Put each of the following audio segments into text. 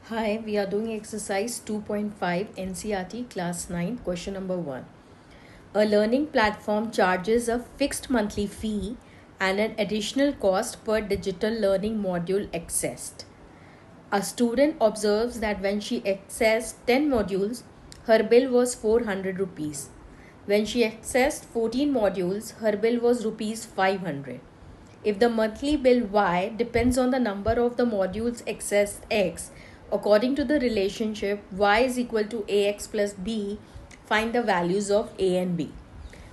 Hi, we are doing exercise 2.5 NCERT class 9 question number 1. A learning platform charges a fixed monthly fee and an additional cost per digital learning module accessed. A student observes that when she accessed 10 modules, her bill was 400 rupees. When she accessed 14 modules, her bill was rupees 500. If the monthly bill Y depends on the number of the modules accessed X, according to the relationship Y is equal to AX plus B, find the values of A and B.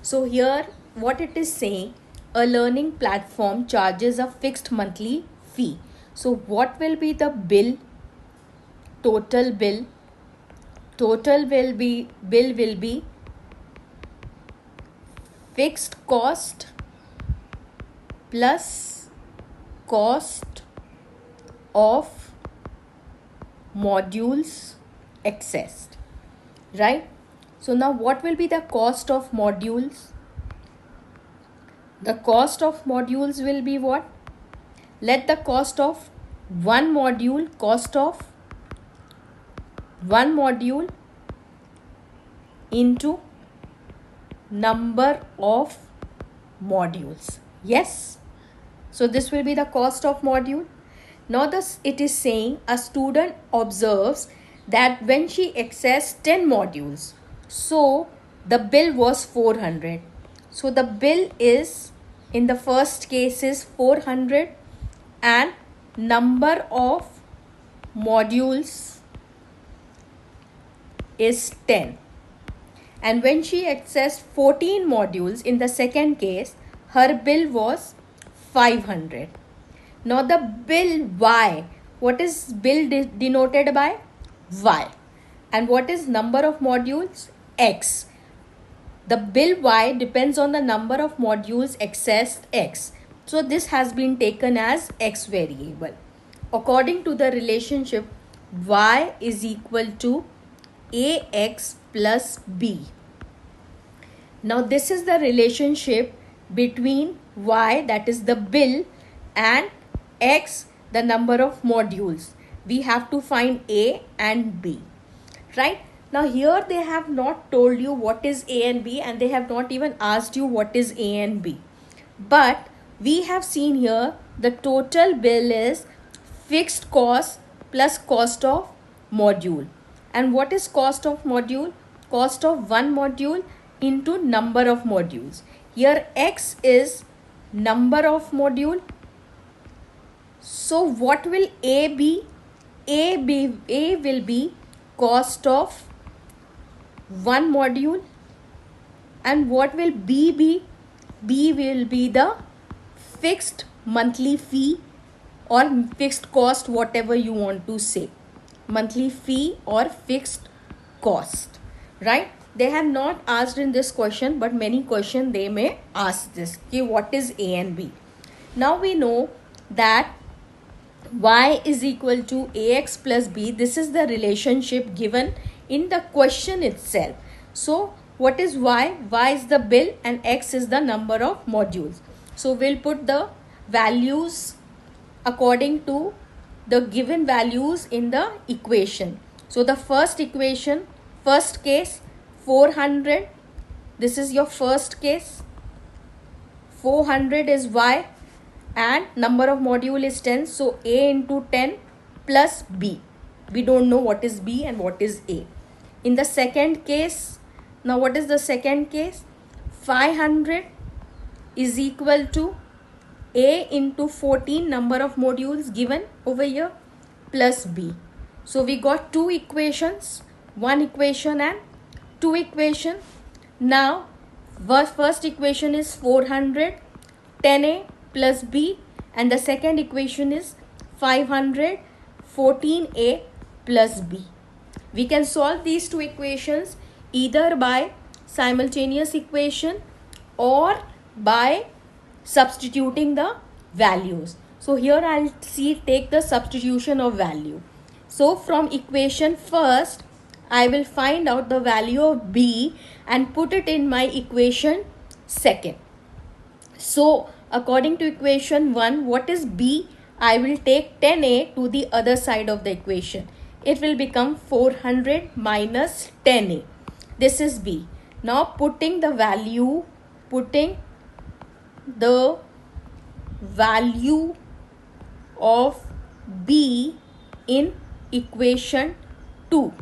So here what it is saying, a learning platform charges a fixed monthly fee. So what will be the bill? Total bill. Total bill will be fixed cost plus cost of modules accessed, right? So now what will be the cost of modules? The cost of modules will be what? Let the cost of one module into number of modules. Yes, so this will be the cost of module. Now it is saying a student observes that when she accessed 10 modules, so the bill was 400. So the bill is, in the first case, is 400 and number of modules is 10. And when she accessed 14 modules in the second case, her bill was 500. Now the bill Y, what is bill denoted by? Y. And what is number of modules? X. The bill Y depends on the number of modules accessed X. So this has been taken as X variable. According to the relationship, Y is equal to AX plus B. Now this is the relationship between Y, that is the bill, and X, the number of modules. We have to find A and B, right? Now here they have not told you what is A and B, and they have not even asked you what is A and B. But we have seen here the total bill is fixed cost plus cost of module. And what is cost of module? Cost of one module into number of modules. Here X is number of module. So what will A be? A will be cost of one module. And what will B be? B will be the fixed monthly fee or fixed cost, whatever you want to say. Monthly fee or fixed cost, right? They have not asked in this question, but many questions they may ask this. Okay, what is A and B? Now we know that Y is equal to AX plus B. This is the relationship given in the question itself. So what is Y? Y is the bill and X is the number of modules. So we'll put the values according to the given values in the equation. So the first equation, first case, 400. This is your first case. 400 is Y and number of module is 10. So A into 10 plus B. We don't know what is B and what is A. In the second case, now what is the second case? 500 is equal to A into 14 number of modules given over here plus B. So we got two equations, one equation and two equation. Now first equation is 400 10A plus B, and the second equation is 500 14A plus B. We can solve these two equations either by simultaneous equation or by substituting the values. So here I'll take the substitution of value. So from equation first, I will find out the value of B and put it in my equation second. So according to equation 1, what is B? I will take 10A to the other side of the equation. it will become 400 minus 10a. This is b. Now putting the value of b in equation 2.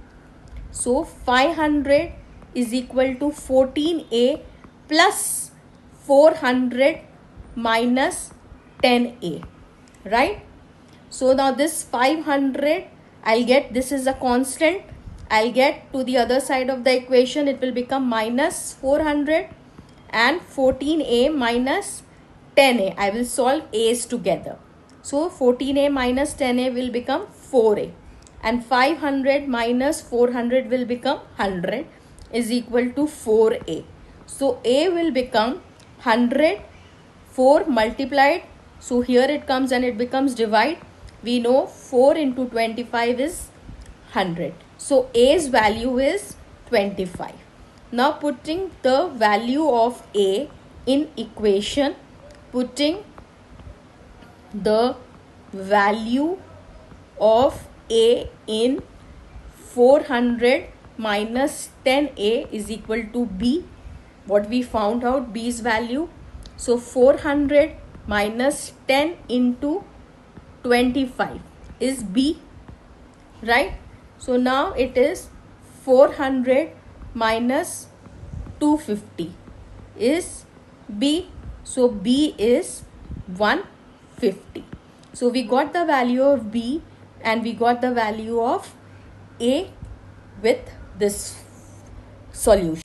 So 500 is equal to 14a plus 400 minus 10a, right? So now this 500 I'll get, this is a constant, I'll get to the other side of the equation, it will become minus 400, and 14a minus 10a, I will solve a's together. So 14a minus 10a will become 4a, and 500 minus 400 will become 100 is equal to 4a. So a will become 100, 4 multiplied, so here it comes and it becomes divide. We know 4 into 25 is 100. So a's value is 25. Now putting the value of a in equation, putting the value of a in 400 minus 10a is equal to b. What we found out, b's value. So 400 minus 10 into 25 is b, right? So now it is 400 minus 250 is b. So b is 150. So we got the value of b and we got the value of a with this solution.